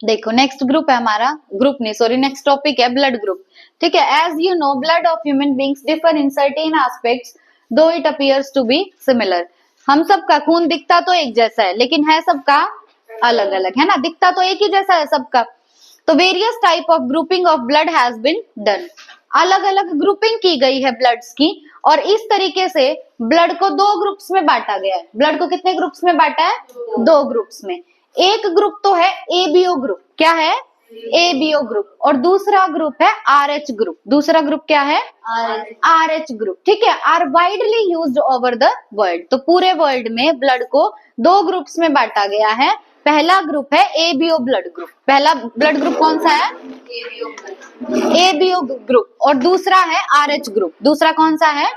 देखो next group है हमारा, ग्रुप नहीं सॉरी नेक्स्ट टॉपिक है ब्लड ग्रुप। ठीक है, as you know blood of human beings differ in certain aspects though it appears to be similar. हम सबका खून दिखता तो एक जैसा है लेकिन है सबका अलग अलग, है ना, दिखता तो एक ही जैसा है सबका। तो various type of grouping of blood has been done, अलग अलग ग्रुपिंग की गई है ब्लड्स की, और इस तरीके से ब्लड को दो ग्रुप्स में बांटा गया है। ब्लड को कितने ग्रुप्स में बांटा है? दो ग्रुप्स में। एक ग्रुप तो है एबीओ ग्रुप, क्या है? एबीओ ग्रुप, और दूसरा ग्रुप है आरएच ग्रुप। दूसरा ग्रुप क्या है? RH group. ठीक है, are widely used over the world. तो पूरे वर्ल्ड में ब्लड को दो ग्रुप्स में बांटा गया है। पहला ग्रुप है एबीओ ब्लड ग्रुप। पहला ब्लड ग्रुप कौन सा है? ABO group. और दूसरा है आरएच ग्रुप। दूसरा कौन सा है?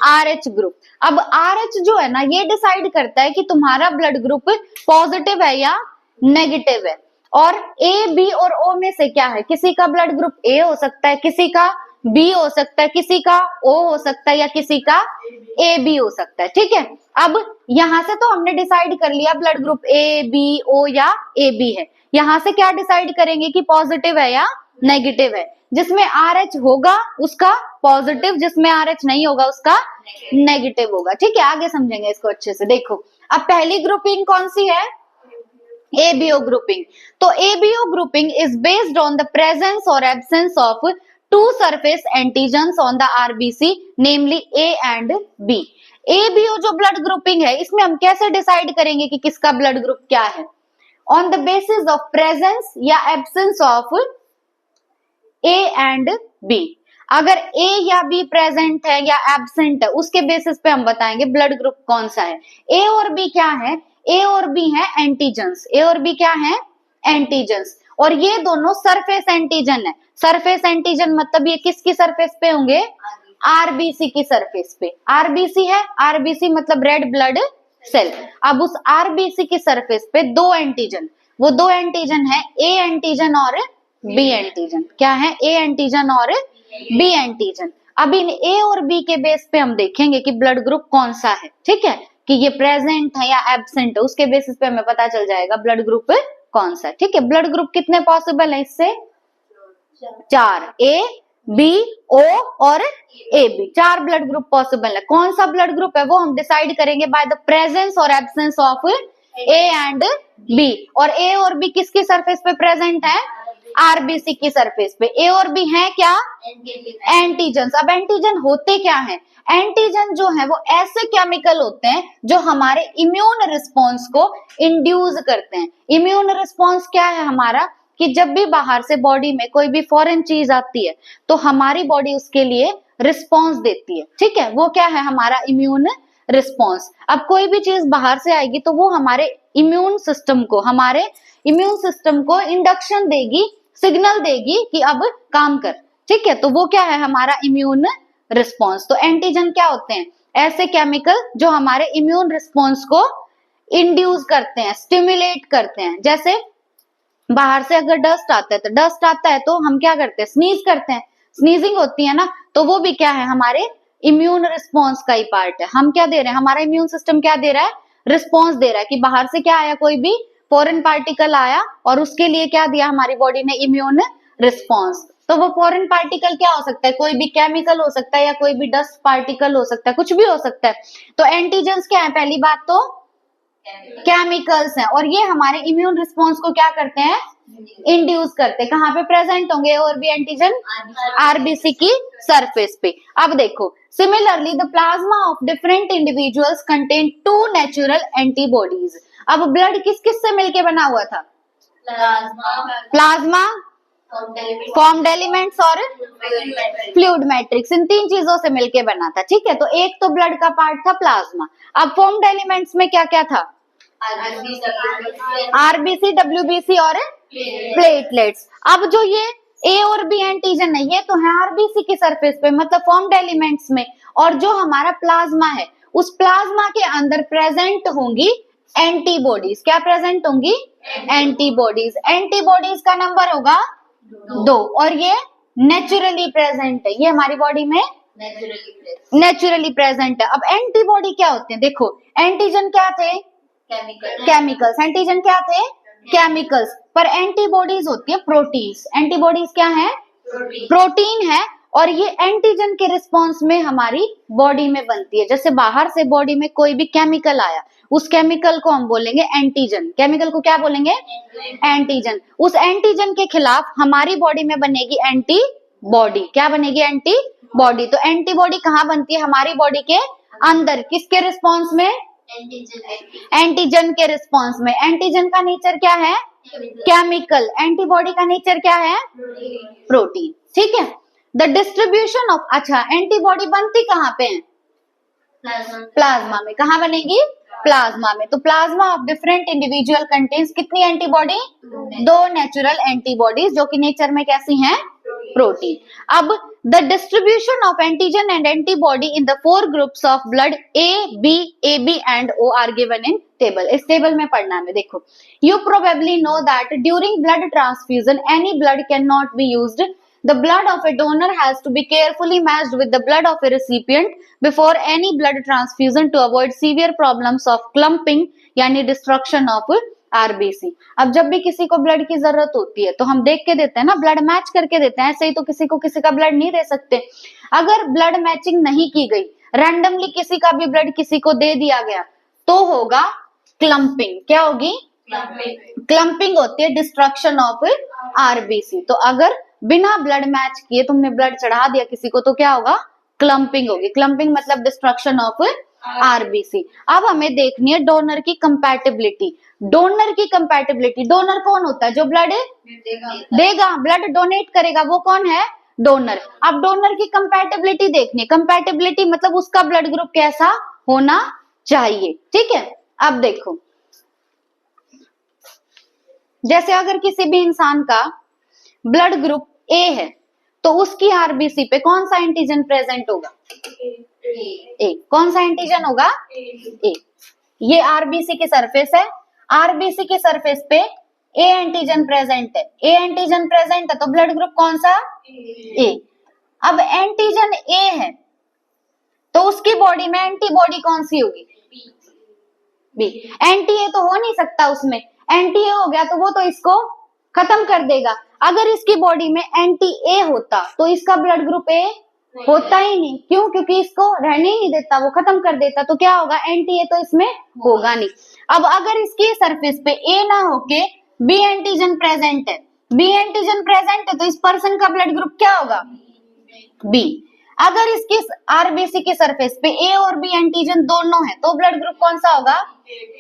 RH group. अब आरएच जो है ना, ये डिसाइड करता है कि तुम्हारा ब्लड ग्रुप पॉजिटिव है या नेगेटिव है। और ए, बी और ओ में से क्या है? किसी का ब्लड ग्रुप ए हो सकता है, किसी का बी हो सकता है, किसी का ओ हो सकता है, या किसी का ए बी हो सकता है। ठीक है, अब यहां से तो हमने डिसाइड कर लिया ब्लड ग्रुप ए, बी, ओ या ए बी है। यहां से क्या डिसाइड करेंगे कि पॉजिटिव है या नेगेटिव है? जिसमें आर एच होगा उसका पॉजिटिव, जिसमें आर एच नहीं होगा उसका नेगेटिव होगा। ठीक है, आगे समझेंगे इसको अच्छे से। देखो अब पहली ग्रुपिंग कौन सी है? ABO grouping. तो ABO grouping is based on the presence और absence of two surface antigens on the RBC namely A and B. ABO जो ब्लड ग्रुपिंग है, इसमें हम कैसे डिसाइड करेंगे कि किसका ब्लड ग्रुप क्या है? On the basis of presence या absence of A and B. अगर ए या बी प्रेजेंट है या एब्सेंट है, उसके बेसिस पे हम बताएंगे ब्लड ग्रुप कौन सा है। ए और बी क्या है? ए और बी है एंटीजन्स। ए और बी क्या है? एंटीजन्स। और ये दोनों सरफेस एंटीजन है। सरफेस एंटीजन मतलब ये किसकी सरफेस पे होंगे? आरबीसी की सरफेस पे। आरबीसी है, आरबीसी मतलब रेड ब्लड सेल। अब उस आरबीसी की सरफेस पे दो एंटीजन, वो दो एंटीजन है ए एंटीजन और बी एंटीजन। क्या है? ए एंटीजन और बी एंटीजन। अब इन ए और बी के बेस पे हम देखेंगे कि ब्लड ग्रुप कौन सा है। ठीक है, कि ये प्रेजेंट है या एब्सेंट है, उसके बेसिस पे हमें पता चल जाएगा ब्लड ग्रुप कौन सा है। ठीक है, ब्लड ग्रुप कितने पॉसिबल है इससे? चार, ए, बी, ओ और ए बी। चार ब्लड ग्रुप पॉसिबल है। कौन सा ब्लड ग्रुप है वो हम डिसाइड करेंगे बाय द प्रेजेंस और absence of A and B. और ए और बी किसकी सरफेस पे प्रेजेंट है? आरबीसी की सरफेस पे। ए और बी है क्या? एंटीजन। अब एंटीजन होते क्या है? एंटीजन जो है वो ऐसे केमिकल होते हैं जो हमारे इम्यून रिस्पॉन्स को इंड्यूस करते हैं। इम्यून रिस्पॉन्स क्या है हमारा? कि जब भी बाहर से बॉडी में कोई भी फॉरेन चीज आती है तो हमारी बॉडी उसके लिए रिस्पॉन्स देती है। ठीक है, वो क्या है? हमारा इम्यून रिस्पॉन्स। अब कोई भी चीज बाहर से आएगी तो वो हमारे इम्यून सिस्टम को इंडक्शन देगी, सिग्नल देगी कि अब काम कर। ठीक है, तो वो क्या है? हमारा इम्यून रिस्पॉन्स। तो एंटीजन क्या होते हैं? ऐसे केमिकल जो हमारे इम्यून रिस्पॉन्स को इंड्यूस करते हैं, स्टिमुलेट करते हैं। जैसे बाहर से अगर डस्ट आता है तो हम क्या करते हैं? स्नीज करते हैं, स्नीजिंग होती है ना, तो वो भी क्या है? हमारे इम्यून रिस्पॉन्स का ही पार्ट है। हम क्या दे रहे हैं? हमारा इम्यून सिस्टम क्या दे रहा है? रिस्पॉन्स दे रहा है कि बाहर से क्या आया, कोई भी फॉरेन पार्टिकल आया और उसके लिए क्या दिया हमारी बॉडी ने? Immune response. तो वो फॉरेन पार्टिकल क्या हो सकता है? कोई भी केमिकल हो सकता है या कोई भी डस्ट पार्टिकल हो सकता है, कुछ भी हो सकता है। तो एंटीजन्स क्या है? पहली बात तो केमिकल्स हैं, और ये हमारे इम्यून रिस्पॉन्स को क्या करते हैं? इंड्यूस करते हैं। कहाँ पे प्रेजेंट होंगे और भी एंटीजन? आरबीसी की सरफेस पे। अब देखो similarly the plasma of different individuals contain two natural antibodies. अब ब्लड किस किस से मिलके बना हुआ था? प्लाज्मा, फॉर्म्ड एलिमेंट्स और फ्लूइड मैट्रिक्स। इन तीन चीजों से मिलके बना था। ठीक है, तो एक तो ब्लड का पार्ट था प्लाज्मा। अब फॉर्म्ड एलिमेंट्स में क्या क्या था? आरबीसी, डब्ल्यूबीसी और प्लेटलेट्स। अब जो ये ए और बी एंटीजन है ये तो है आरबीसी की सरफेस पे, मतलब फॉर्म्ड एलिमेंट्स में। और जो हमारा प्लाज्मा है उस प्लाज्मा के अंदर प्रेजेंट होंगी एंटीबॉडीज। क्या प्रेजेंट होंगी? एंटीबॉडीज। एंटीबॉडीज का नंबर होगा 2 और ये नेचुरली प्रेजेंट है। ये हमारी बॉडी में नेचुरली प्रेजेंट है। अब एंटीबॉडी क्या होते हैं? देखो एंटीजन क्या थे? केमिकल्स। एंटीजन क्या थे? केमिकल्स, पर एंटीबॉडीज होती है प्रोटीन्स। एंटीबॉडीज क्या है? प्रोटीन है, और ये एंटीजन के रिस्पॉन्स में हमारी बॉडी में बनती है। जैसे बाहर से बॉडी में कोई भी केमिकल आया, उस केमिकल को हम बोलेंगे एंटीजन। केमिकल को क्या बोलेंगे? एंटीजन। उस एंटीजन के खिलाफ हमारी बॉडी में बनेगी एंटीबॉडी। क्या बनेगी? एंटीबॉडी। तो एंटीबॉडी कहाँ बनती है? हमारी बॉडी के अंदर। किसके रिस्पॉन्स में? एंटीजन के रिस्पॉन्स में। एंटीजन का नेचर क्या है? केमिकल। एंटीबॉडी का नेचर क्या है? प्रोटीन। ठीक है। द डिस्ट्रीब्यूशन ऑफ, अच्छा एंटीबॉडी बनती कहाँ पे है? प्लाज्मा में। कहाँ बनेगी? प्लाज्मा में। तो plasma of different individual contains कितनी एंटीबॉडी? 2 नेचुरल एंटीबॉडीज, जो कि नेचर में कैसी हैं? प्रोटीन। अब the distribution of antigen and antibody in the 4 groups of blood A B and O are given in table. इस टेबल में पढ़ना है। देखो, you probably know that during blood transfusion any blood can not be used. The blood of a donor has to be carefully matched with the blood of a recipient before any blood transfusion to avoid severe problems of clumping यानी destruction of RBC. अब जब भी किसी को blood की जरूरत होती है तो हम देख के देते हैं ना, ब्लड मैच करके देते हैं। ऐसे ही तो किसी को किसी का ब्लड नहीं दे सकते। अगर ब्लड मैचिंग नहीं की गई, रैंडमली किसी का भी ब्लड किसी को दे दिया गया, तो होगा क्लम्पिंग। क्या होगी? क्लम्पिंग होती है डिस्ट्रक्शन ऑफ RBC। तो अगर बिना ब्लड मैच किए तुमने ब्लड चढ़ा दिया किसी को, तो क्या होगा? क्लम्पिंग होगी। क्लम्पिंग मतलब डिस्ट्रक्शन ऑफ RBC। अब हमें देखनी है डोनर की कंपैटिबिलिटी। डोनर की कंपैटिबिलिटी, डोनर कौन होता है? जो ब्लड देगा, ब्लड डोनेट करेगा, वो कौन है? डोनर। अब डोनर की कंपैटिबिलिटी देखनी है। कंपैटिबिलिटी मतलब उसका ब्लड ग्रुप कैसा होना चाहिए। ठीक है। अब देखो, जैसे अगर किसी भी इंसान का ब्लड ग्रुप ए है, तो उसकी आरबीसी पे कौन सा एंटीजन प्रेजेंट होगा? ए। कौन सा एंटीजन होगा? ए। ये आरबीसी की सरफेस है, आरबीसी की सरफेस पे ए एंटीजन प्रेजेंट है। ए एंटीजन प्रेजेंट है तो ब्लड ग्रुप कौन सा? ए। अब एंटीजन ए है तो उसकी बॉडी में एंटीबॉडी कौन सी होगी? बी। एंटी ए तो हो नहीं सकता उसमें, एंटी ए हो गया तो वो तो इसको खत्म कर देगा। अगर इसकी बॉडी में एंटी ए होता तो इसका ब्लड ग्रुप ए होता ही नहीं। क्यों? क्योंकि इसको रहने ही नहीं देता, वो खत्म कर देता। तो क्या होगा? एंटी ए तो इसमें होगा नहीं। अब अगर इसकी सरफेस पे ए ना होके बी एंटीजन प्रेजेंट है, बी एंटीजन प्रेजेंट है तो इस पर्सन का ब्लड ग्रुप क्या होगा? बी। अगर इसकी आरबीसी की सरफेस पे ए और बी एंटीजन दोनों है तो ब्लड ग्रुप कौन सा होगा?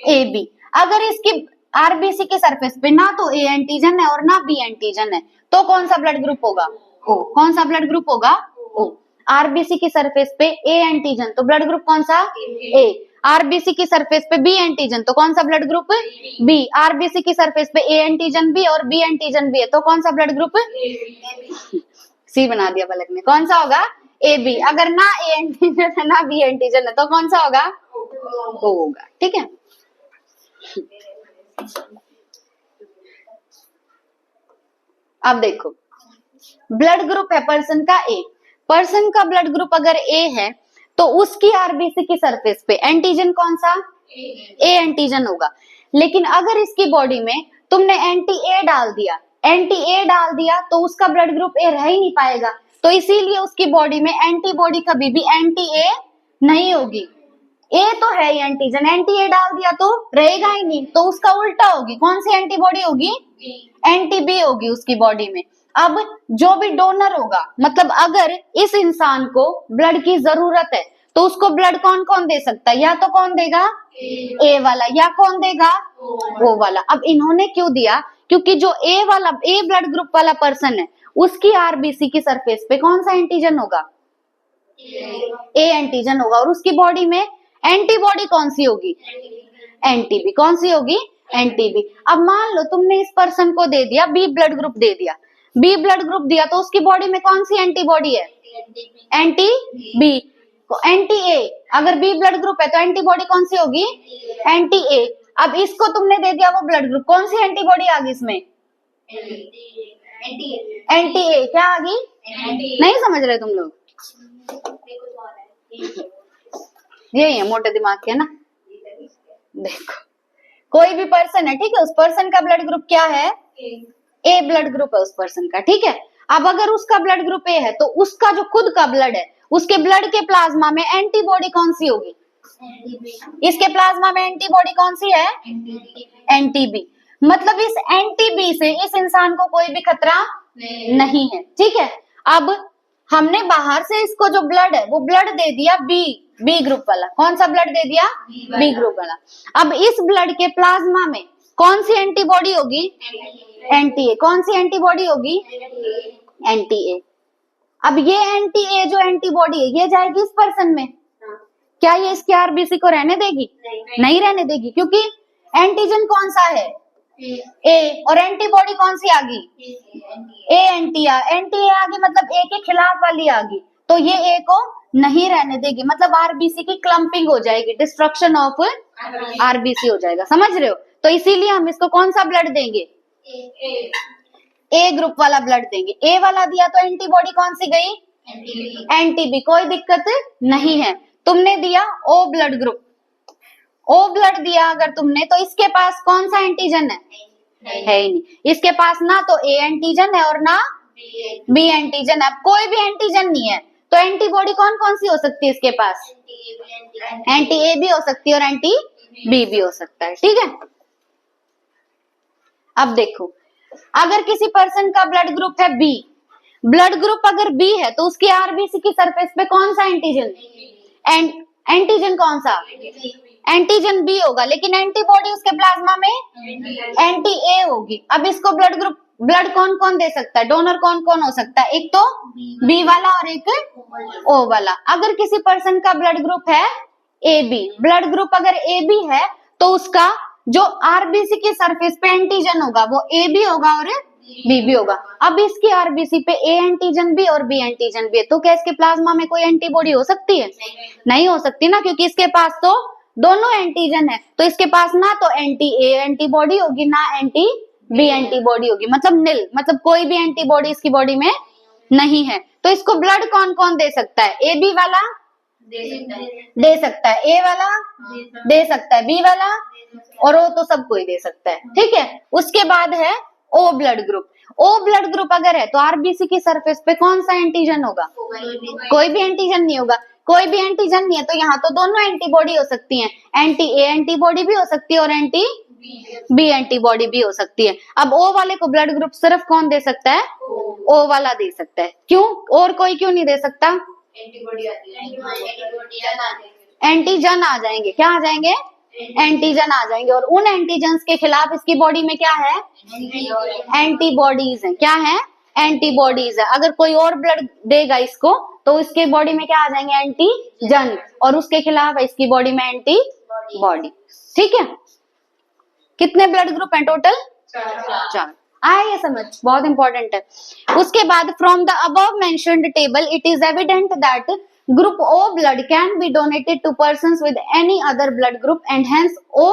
A B. अगर इसकी आरबीसी के सरफेस पे ना तो ए एंटीजन है और ना बी एंटीजन है तो कौन सा ब्लड ग्रुप होगा? ओ। कौन सा ब्लड ग्रुप होगा? ओ। आरबीसी की सरफेस पे ए एंटीजन तो ब्लड ग्रुप कौन सा? ए। आरबीसी की सरफेस पे बी एंटीजन तो कौन सा ब्लड ग्रुप? बी। आरबीसी की सरफेस पे ए एंटीजन बी और बी एंटीजन बी है तो कौन सा ब्लड ग्रुप? सी बना दिया पलक ने। कौन सा होगा? A B. अगर ना ए एंटीजन है ना बी एंटीजन है तो कौन सा होगा? ओ होगा। ठीक है। अब देखो, ब्लड ग्रुप है पर्सन का ए। पर्सन का ब्लड ग्रुप अगर ए है तो उसकी आरबीसी की सरफेस पे एंटीजन कौन सा? ए एंटीजन होगा। लेकिन अगर इसकी बॉडी में तुमने एंटी ए डाल दिया, एंटी ए डाल दिया तो उसका ब्लड ग्रुप ए रह ही नहीं पाएगा। तो इसीलिए उसकी बॉडी में एंटीबॉडी कभी भी एंटी ए नहीं होगी। ए तो है ही एंटीजन, एंटी ए डाल दिया तो रहेगा ही नहीं, तो उसका उल्टा होगी। कौन सी एंटीबॉडी होगी? एंटी बी होगी उसकी बॉडी में। अब जो भी डोनर होगा, मतलब अगर इस इंसान को ब्लड की जरूरत है तो उसको ब्लड कौन कौन दे सकता है? या तो कौन देगा? ए वाला। या कौन देगा? ओ वाला। अब इन्होंने क्यों दिया? क्योंकि जो ए वाला, ए ब्लड ग्रुप वाला पर्सन है, उसकी आरबीसी की सरफेस पे कौन सा एंटीजन होगा? ए एंटीजन होगा। और उसकी बॉडी में एंटीबॉडी कौन सी होगी? एंटीबी। कौन सी होगी? एंटीबी। अब मान लो तुमने इस पर्सन को दे दिया बी ब्लड ग्रुप दे दिया, बी ब्लड ग्रुप दिया तो उसकी बॉडी में कौन सी एंटीबॉडी है? Anti B. Anti A. अगर बी ब्लड ग्रुप है तो एंटीबॉडी कौन सी होगी? Anti A. अब इसको तुमने दे दिया वो ब्लड ग्रुप, कौन सी एंटीबॉडी आ गई इसमें? Anti A. क्या आ गई? नहीं समझ रहे तुम लोग? यही है, मोटे दिमाग के ना। देखो, कोई भी पर्सन है, ठीक है, उस पर्सन का ब्लड ग्रुप क्या है, ए ब्लड ग्रुप है उस पर्सन का, ठीक है। अब अगर उसका ब्लड ग्रुप ए है तो उसका जो खुद का ब्लड है, उसके ब्लड के प्लाज्मा में एंटीबॉडी कौन सी होगी, इसके प्लाज्मा में एंटीबॉडी कौन सी है, एंटीबी। मतलब इस एंटीबी से इस इंसान को कोई भी खतरा नहीं है, ठीक है। अब हमने बाहर से इसको जो ब्लड है वो ब्लड दे दिया बी ग्रुप वाला। कौन सा ब्लड दे दिया, बी ग्रुप वाला। अब इस ब्लड के प्लाज्मा में कौन सी एंटीबॉडी होगी, एंटी ए। कौन सी एंटीबॉडी होगी, एंटी ए। अब ये एंटी ए जो एंटीबॉडी है ये जाएगी इस पर्सन में, क्या ये इसके आरबीसी को रहने देगी, नहीं रहने देगी, क्योंकि एंटीजन कौन सा है, ए, और एंटीबॉडी कौन सी आ गई, ए एंटी आ गई, मतलब ए के खिलाफ वाली आ गई, तो ये ए को नहीं रहने देगी, मतलब आरबीसी की क्लम्पिंग हो जाएगी, डिस्ट्रक्शन ऑफ आरबीसी हो जाएगा, समझ रहे हो। तो इसीलिए हम इसको कौन सा ब्लड देंगे, ए ग्रुप वाला ब्लड देंगे। ए वाला दिया तो एंटीबॉडी कौन सी गई, एंटीबी, कोई दिक्कत नहीं है। तुमने दिया O blood group, O blood दिया अगर तुमने, तो इसके पास कौन सा एंटीजन है ही नहीं, इसके पास ना तो ए एंटीजन है और ना बी एंटीजन है। कोई भी एंटीजन नहीं है तो एंटीबॉडी कौन कौन सी हो सकती है इसके पास, एंटी ए भी हो सकती है और एंटी बी भी हो सकता है, ठीक है। अब देखो, अगर किसी पर्सन का ब्लड ग्रुप है बी, ब्लड ग्रुप अगर बी है तो उसकी आरबीसी की सरफेस पे कौन सा एंटीजन, एंटीजन कौन सा, एंटीजन बी होगा, लेकिन एंटीबॉडी उसके प्लाज्मा में एंटी ए होगी। अब इसको ब्लड ग्रुप, ब्लड कौन कौन दे सकता है, डोनर कौन कौन हो सकता है, एक तो बी वाला और एक ओ वाला। अगर किसी पर्सन का ब्लड ग्रुप है ए बी, ब्लड ग्रुप अगर ए बी है तो उसका जो आरबीसी की सरफेस पे एंटीजन होगा वो ए बी होगा और बी भी होगा। अब इसकी आरबीसी पे ए एंटीजन भी और बी एंटीजन भी है, तो क्या इसके प्लाज्मा में कोई एंटीबॉडी हो सकती है, नहीं हो सकती ना, क्योंकि इसके पास तो दोनों एंटीजन है, तो इसके पास ना तो एंटी ए एंटीबॉडी होगी ना एंटी बी एंटीबॉडी होगी, मतलब नील, मतलब कोई भी एंटीबॉडी इसकी बॉडी में नहीं है। तो इसको ब्लड कौन कौन दे सकता है, ए बी वाला दे सकता है, ए वाला दे सकता है, बी वाला, और ओ तो सब कोई दे सकता है, ठीक है। उसके बाद है O blood group. O blood group अगर है तो आरबीसी की सरफेस पे कौन सा एंटीजन होगा, कोई भी एंटीजन नहीं होगा। कोई भी एंटीजन नहीं है तो यहाँ तो दोनों एंटीबॉडी हो सकती हैं, एंटी ए एंटीबॉडी भी हो सकती है और एंटी बी एंटीबॉडी भी हो सकती है। अब ओ वाले को ब्लड ग्रुप सिर्फ कौन दे सकता है, ओ वाला दे सकता है। क्यों, और कोई क्यों नहीं दे सकता, एंटीजन आ जाएंगे, क्या आ जाएंगे, एंटीजन आ जाएंगे, और उन एंटीजन्स के खिलाफ इसकी बॉडी में क्या है, एंटीबॉडीज है, क्या है, एंटीबॉडीज है। अगर कोई और ब्लड देगा इसको तो इसके बॉडी में क्या आ जाएंगे, एंटीजन, और उसके खिलाफ है इसकी बॉडी में एंटीबॉडी, ठीक है। कितने ब्लड ग्रुप हैं टोटल, 4। आया ये समझ, बहुत इंपॉर्टेंट है। उसके बाद from the above mentioned table it is evident that group O blood can be donated to persons with any other blood group and hence O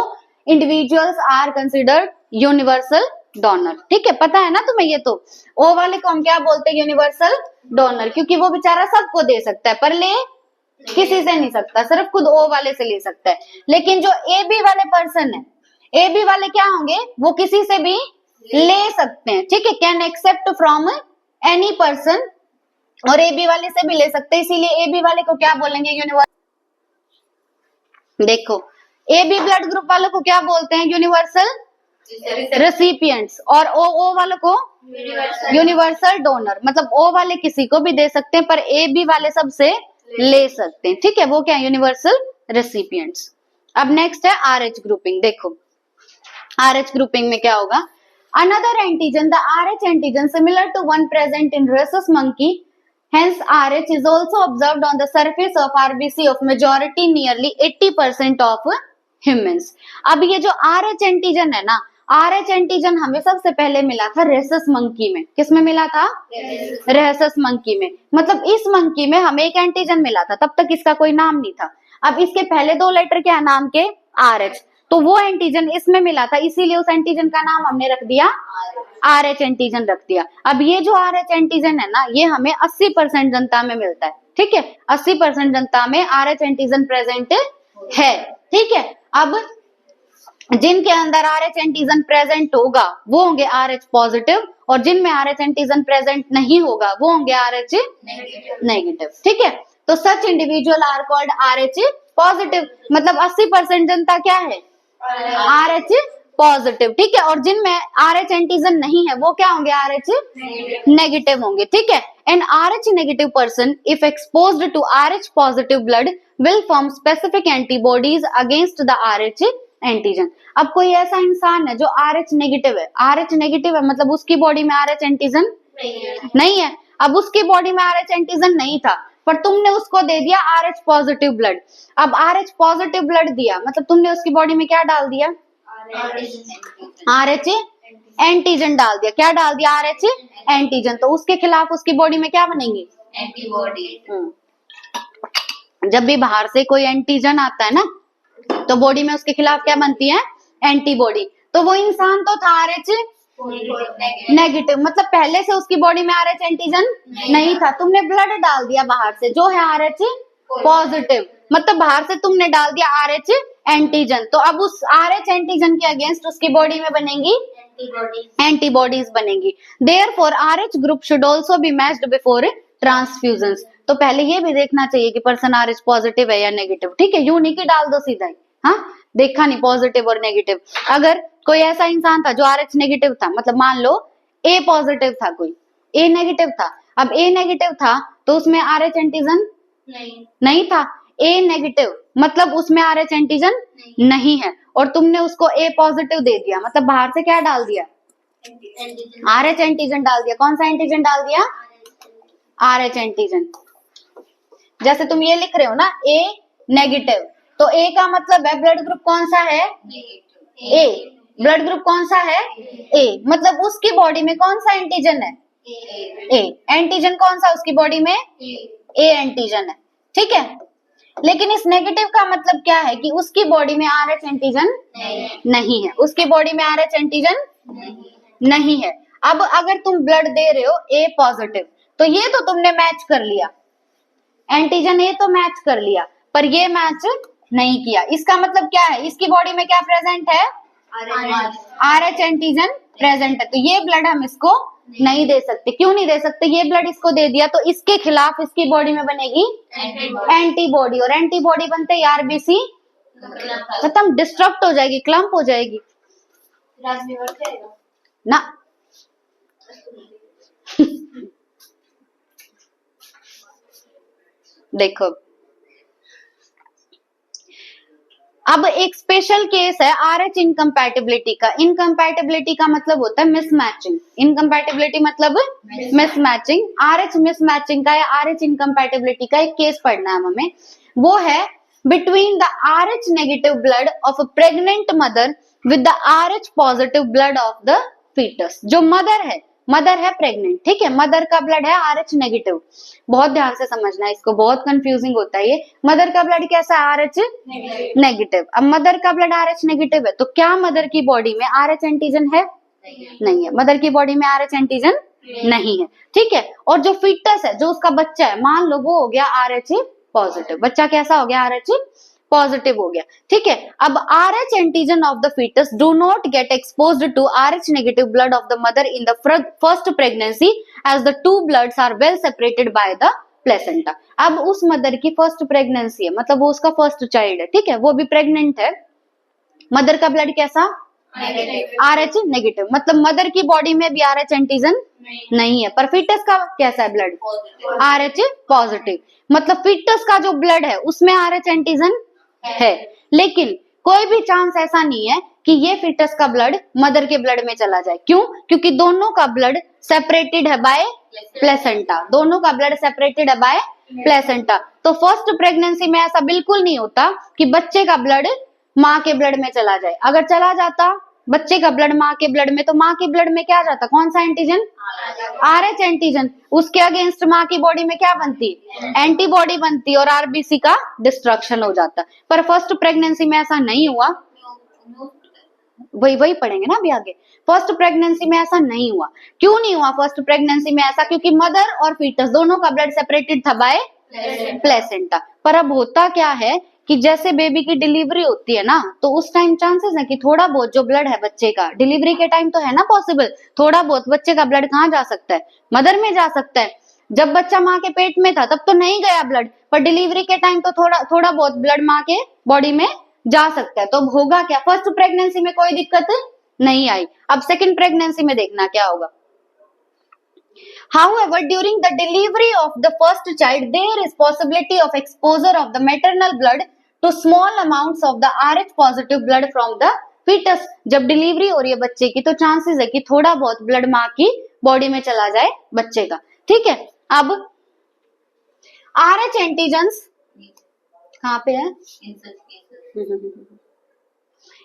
individuals are considered universal donor। ठीक है, पता है ना तुम्हें ये तो। O वाले को हम क्या बोलते हैं, यूनिवर्सल डोनर, क्योंकि वो बेचारा सबको दे सकता है पर ले किसी से नहीं सकता, सिर्फ खुद O वाले से ले सकता है। लेकिन जो AB वाले पर्सन है, AB वाले क्या होंगे, वो किसी से भी ले सकते हैं, ठीक है, can accept from any person, और ए बी वाले से भी ले सकते हैं, इसीलिए ए बी वाले को क्या बोलेंगे, यूनिवर्सल। देखो, ए बी ब्लड ग्रुप वालों को क्या बोलते हैं, यूनिवर्सल रेसिपिएंट्स, और ओ वालों को यूनिवर्सल डोनर। मतलब ओ वाले किसी को भी दे सकते हैं पर ए बी वाले सबसे ले सकते हैं, ठीक है, वो क्या है, यूनिवर्सल रेसिपिएंट्स। अब नेक्स्ट है RH ग्रुपिंग। देखो RH ग्रुपिंग में क्या होगा, another antigen, the RH antigen similar to one present in rhesus monkey, hence RH is also observed on the surface of RBC of majority nearly 80% of humans। अब ये जो RH antigen है ना, RH antigen हमें सबसे पहले मिला था rhesus monkey में। किसमें मिला था, rhesus monkey में। मतलब इस मंकी में हमें एक एंटीजन मिला था, तब तक इसका कोई नाम नहीं था। अब इसके पहले 2 लेटर क्या नाम के, RH, तो वो एंटीजन इसमें मिला था, इसीलिए उस एंटीजन का नाम हमने रख दिया RH एंटीजन रख दिया। अब ये जो RH एंटीजन है ना, ये हमें 80% जनता में मिलता है, ठीक है, 80% जनता में RH एंटीजन प्रेजेंट है, ठीक है। अब जिनके अंदर RH एंटीजन प्रेजेंट होगा वो होंगे RH पॉजिटिव, और जिनमें RH एंटीजन प्रेजेंट नहीं होगा वो होंगे RH नेगेटिव। ठीक है, तो such individual are called RH positive, मतलब 80% जनता क्या है, RH पॉजिटिव। ठीक है, और जिनमें RH एंटीजन नहीं है वो क्या होंगे, RH नेगेटिव होंगे। ठीक है, an RH negative person if exposed to RH positive blood will form specific antibodies against the RH antigen. अब कोई ऐसा इंसान है जो RH नेगेटिव है, RH नेगेटिव है मतलब उसकी बॉडी में RH एंटीजन नहीं है। अब उसकी बॉडी में RH एंटीजन नहीं था, पर तुमने उसको दे दिया RH पॉजिटिव ब्लड। अब RH पॉजिटिव ब्लड दिया मतलब तुमने उसकी बॉडी में क्या डाल दिया, RH एंटीजन डाल दिया। क्या डाल दिया, RH एंटीजन। तो उसके खिलाफ उसकी बॉडी में क्या बनेंगी, एंटीबॉडी। जब भी बाहर से कोई एंटीजन आता है ना तो बॉडी में उसके खिलाफ क्या बनती है, एंटीबॉडी। तो वो इंसान तो था RH नेगेटिव, मतलब पहले से उसकी बॉडी में RH एंटीजन नहीं था, तुमने ब्लड डाल दिया बाहर से जो है RH पॉजिटिव, मतलब बाहर से तुमने डाल दिया RH एंटीजन। तो अब उस RH एंटीजन के अगेंस्ट उसकी बॉडी में बनेंगी एंटीबॉडीज बनेंगी। Therefore RH group should also be matched before transfusions. तो पहले ये भी देखना चाहिए कि पर्सन RH पॉजिटिव है या नेगेटिव। ठीक है, यूं नहीं कि डाल दो सीधा ही, हाँ देखा नहीं पॉजिटिव और नेगेटिव। अगर कोई ऐसा इंसान था जो RH नेगेटिव था, मतलब मान लो A पॉजिटिव था, कोई A नेगेटिव था, अब A नेगेटिव था तो उसमें RH एंटीजन नहीं था। A नेगेटिव मतलब उसमें RH एंटीजन नहीं है, और तुमने उसको A पॉजिटिव दे दिया मतलब बाहर से क्या डाल दिया, RH एंटीजन डाल दिया। कौन सा एंटीजन डाल दिया, RH एंटीजन। जैसे तुम ये लिख रहे हो ना A नेगेटिव, तो A का मतलब है ब्लड ग्रुप कौन सा है, A। ब्लड ग्रुप कौन सा है, A, मतलब उसकी बॉडी में कौन सा एंटीजन है, A। एंटीजन कौन सा उसकी बॉडी में, A एंटीजन है। ठीक है, लेकिन इस नेगेटिव का मतलब क्या है कि उसकी बॉडी में RH एंटीजन नहीं है, उसकी बॉडी में RH एंटीजन नहीं है। अब अगर तुम ब्लड दे रहे हो A पॉजिटिव, तो ये तो तुमने मैच कर लिया, एंटीजन A तो मैच कर लिया, पर ये मैच नहीं किया। इसका मतलब क्या है, इसकी बॉडी में क्या प्रेजेंट है, RH एंटीजन प्रेजेंट है, तो ये ब्लड हम इसको नहीं दे सकते। क्यों नहीं दे सकते, ये ब्लड इसको दे दिया तो इसके खिलाफ इसकी बॉडी में बनेगी एंटीबॉडी, और एंटीबॉडी बनते ही RBC खत्म, डिस्ट्रप्ट हो जाएगी, क्लम्प हो जाएगी ना। देखो अब एक स्पेशल केस है RH इनकम्पैटिबिलिटी का। इनकम्पैटिबिलिटी का मतलब होता है मिसमैचिंग, इनकम्पैटिबिलिटी मतलब मिसमैचिंग। RH मिसमैचिंग का या RH इनकम्पैटिबिलिटी का एक केस पढ़ना है हमें, वो है between the RH negative blood of a pregnant mother with the RH positive blood of the fetus. जो मदर है प्रेग्नेंट, ठीक है, मदर का ब्लड है RH नेगेटिव। बहुत ध्यान से समझना है इसको, बहुत कंफ्यूजिंग होता है ये। मदर का ब्लड कैसा है, RH नेगेटिव। अब मदर का ब्लड RH नेगेटिव है तो क्या मदर की बॉडी में RH एंटीजन है, नहीं है, मदर की बॉडी में RH एंटीजन नहीं है। ठीक है, और जो फीटस है, जो उसका बच्चा है, मान लो वो हो गया RH पॉजिटिव, बच्चा कैसा हो गया, RH पॉजिटिव हो गया। ठीक है, अब RH antigen of the fetus do not get exposed to RH negative blood of the mother in the first pregnancy as the two bloods are well separated by the placenta. अब उस mother की first pregnancy है, मतलब वो उसका first child है, ठीक है, वो भी प्रेग्नेंट है। मदर का ब्लड कैसा, RH नेगेटिव, मतलब मदर की बॉडी में भी RH एंटीजन नहीं है, पर फीटस का कैसा है ब्लड, RH पॉजिटिव, मतलब फीटस का जो ब्लड है उसमें RH एंटीजन है। लेकिन कोई भी चांस ऐसा नहीं है कि ये फीटस का ब्लड मदर के ब्लड में चला जाए। क्यों, क्योंकि दोनों का ब्लड सेपरेटेड है बाय प्लेसेंटा, दोनों का ब्लड सेपरेटेड है बाय प्लेसेंटा। तो फर्स्ट प्रेगनेंसी में ऐसा बिल्कुल नहीं होता कि बच्चे का ब्लड माँ के ब्लड में चला जाए। अगर चला जाता बच्चे का ब्लड माँ के ब्लड में, तो माँ के ब्लड में क्या जाता, कौन सा एंटीजन, RH एंटीजन। उसके अगेंस्ट माँ की बॉडी में क्या बनती, एंटीबॉडी बनती, और RBC का डिस्ट्रक्शन हो जाता। पर फर्स्ट प्रेगनेंसी में ऐसा नहीं हुआ, वही पढ़ेंगे ना अभी आगे। फर्स्ट प्रेगनेंसी में ऐसा नहीं हुआ। क्यों नहीं हुआ फर्स्ट प्रेगनेंसी में ऐसा, क्योंकि मदर और फीटस दोनों का ब्लड सेपरेटेड था बाय प्लेसेंटा। पर अब होता क्या है कि जैसे बेबी की डिलीवरी होती है ना, तो उस टाइम चांसेस है कि थोड़ा बहुत जो ब्लड है बच्चे का, डिलीवरी के टाइम तो है ना पॉसिबल, थोड़ा बहुत बच्चे का ब्लड कहाँ जा सकता है, मदर में जा सकता है। जब बच्चा माँ के पेट में था तब तो नहीं गया ब्लड, पर डिलीवरी के टाइम तो थोड़ा थोड़ा बहुत ब्लड माँ के बॉडी में जा सकता है। तो अब होगा क्या, फर्स्ट प्रेगनेंसी में कोई दिक्कत नहीं आई, अब सेकंड प्रेगनेंसी में देखना क्या होगा। However, during the delivery of the first child, there is possibility of exposure of the maternal blood to small amounts of the RH positive blood from the fetus. जब डिलीवरी हो रही है बच्चे की तो चांसेस है कि थोड़ा बहुत ब्लड माँ की बॉडी में चला जाए बच्चे का, ठीक है। अब RH एंटीजेंस कहाँ पे है?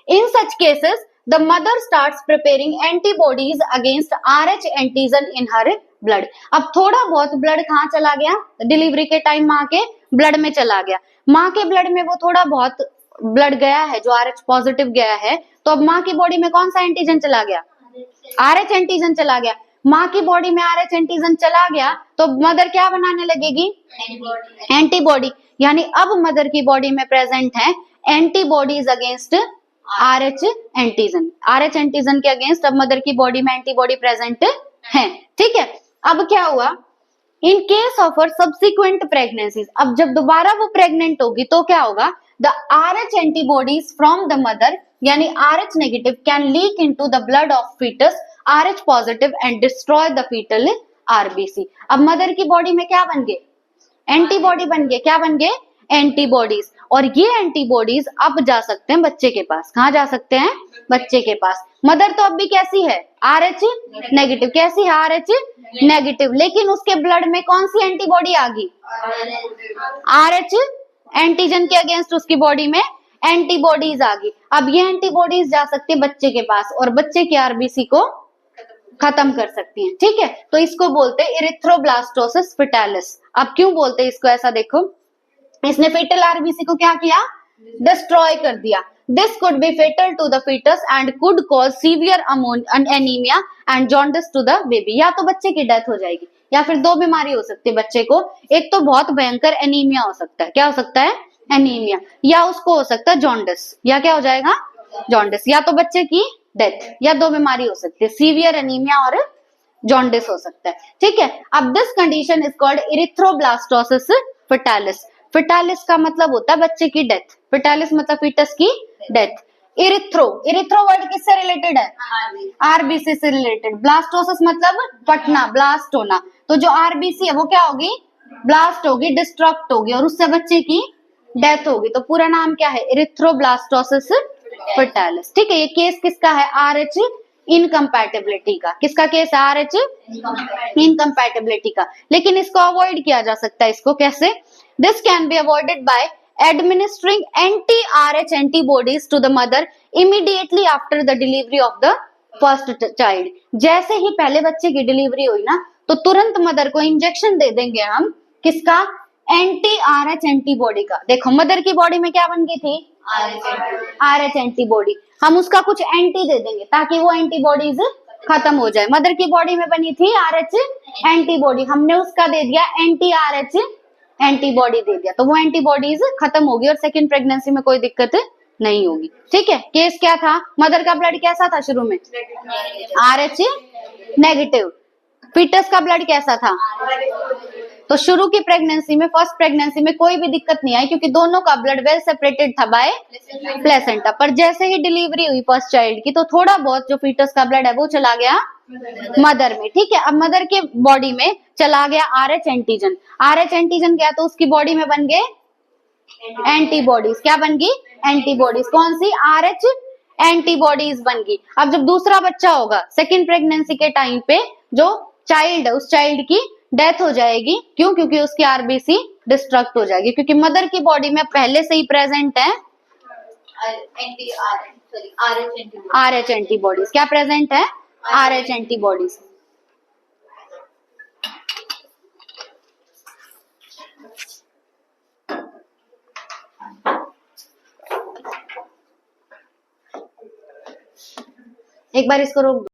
In such cases, the mother starts preparing antibodies against RH antigen in her blood. अब थोड़ा बहुत ब्लड कहाँ चला गया, डिलीवरी के टाइम माँ के ब्लड में चला गया, माँ के ब्लड में वो थोड़ा बहुत ब्लड गया है जो RH पॉजिटिव गया है, तो अब माँ की बॉडी में कौन सा एंटीजन चला गया, RH एंटीजन चला गया। माँ की बॉडी में RH एंटीजन चला गया तो मदर क्या बनाने लगेगी, एंटीबॉडी, यानी अब मदर की बॉडी में प्रेजेंट है antibodies against RH antigen, RH antigen के अगेंस्ट अब मदर की बॉडी में एंटीबॉडी प्रेजेंट है, ठीक है। अब क्या हुआ, in case of her subsequent pregnancies, अब जब दोबारा वो प्रेग्नेंट होगी तो क्या होगा, the RH antibodies from the mother यानी RH negative can leak into the blood of fetus RH positive and destroy the fetal RBC। अब मदर की बॉडी में क्या बन गए, एंटीबॉडी बन गए, क्या बन गए, एंटीबॉडीज, और ये एंटीबॉडीज अब जा सकते हैं बच्चे के पास, कहाँ जा सकते हैं, बच्चे के पास। मदर तो अब भी कैसी है, RH नेगेटिव, कैसी है, RH नेगेटिव, लेकिन उसके ब्लड में कौन सी एंटीबॉडी आ गई, RH एंटीजन के अगेंस्ट उसकी बॉडी में एंटीबॉडीज आ गई। अब ये एंटीबॉडीज जा सकती है बच्चे के पास और बच्चे के RBC को खत्म कर सकती हैं, ठीक है। तो इसको बोलते हैं इरिथ्रोब्लास्टोसिस फिटालिस। अब क्यों बोलते हैं इसको ऐसा, देखो इसने फेटल RBC को क्या किया, डिस्ट्रॉय कर दिया। This could be fatal to the fetus and could cause severe anaemia and jaundice to the baby. या तो बच्चे की डेथ हो जाएगी या फिर दो बीमारी हो सकती है बच्चे को, एक तो बहुत भयंकर एनीमिया हो सकता है, क्या हो सकता है, एनीमिया, या उसको हो सकता है जॉन्डिस, या क्या हो जाएगा, जॉन्डिस, या तो बच्चे की डेथ, या दो बीमारी हो सकती है, सीवियर एनीमिया और जॉन्डिस हो सकता है, ठीक है। अब this condition is called erythroblastosis fetalis. Fetalis का मतलब होता है बच्चे की डेथ, फिटालिस मतलब फीटस की डेथ। इरिथ्रो, इरिथ्रो वर्ड किससे रिलेटेड है, RBC से रिलेटेड। ब्लास्टोसिस मतलब फटना, ब्लास्ट होना, तो जो RBC है वो क्या होगी, ब्लास्ट होगी, डिस्ट्रक्ट होगी और उससे बच्चे की डेथ होगी। तो पूरा नाम क्या है, इरिथ्रोब्लास्टोसिस फिटालिस, ठीक है। ये केस किसका है, RH इनकम्पैटिबिलिटी का, किसका केस है, RH इनकम्पैटिबिलिटी का। लेकिन इसको अवॉइड किया जा सकता है, इसको कैसे, this can be avoided by administering anti-RH antibodies to the mother immediately after the delivery of the first child। जैसे ही पहले बच्चे की डिलीवरी हुई ना तो तुरंत मदर को इंजेक्शन दे देंगे हम, किसका, anti-RH एंटीबॉडी का। देखो मदर की बॉडी में क्या बन गई थी, RH एंटीबॉडी, हम उसका कुछ एंटी दे देंगे ताकि वो एंटीबॉडीज खत्म हो जाए। मदर की बॉडी में बनी थी RH एंटीबॉडी, हमने उसका दे दिया anti-RH एंटीबॉडी दे दिया, तो वो एंटीबॉडीज खत्म होगी और सेकंड प्रेगनेंसी में कोई दिक्कत नहीं होगी, ठीक है। केस क्या था, मदर का ब्लड कैसा था शुरू में, RH नेगेटिव, फीटस का ब्लड कैसा था, तो शुरू की प्रेगनेंसी में, फर्स्ट प्रेगनेंसी में कोई भी दिक्कत नहीं आई क्योंकि दोनों का ब्लड वेल सेपरेटेड था बाय प्लेसेंटा। पर जैसे ही डिलीवरी हुई फर्स्ट चाइल्ड की तो थोड़ा बहुत जो फीटस का ब्लड है वो चला गया मदर में, ठीक है। अब मदर के बॉडी में चला गया RH एंटीजन, RH एंटीजन गया तो उसकी बॉडी में बन गए एंटीबॉडीज, क्या बन गई, एंटीबॉडीज, कौन सी, RH एंटीबॉडीज बन गई। अब जब दूसरा बच्चा होगा सेकेंड प्रेगनेंसी के टाइम पे जो चाइल्ड है उस चाइल्ड की डेथ हो जाएगी, क्यों, क्योंकि उसकी RBC डिस्ट्रक्ट हो जाएगी, क्योंकि मदर की बॉडी में पहले से ही प्रेजेंट है RH एंटीबॉडीज, क्या प्रेजेंट है, RH एंटीबॉडीज। एक बार इसको रोक दो।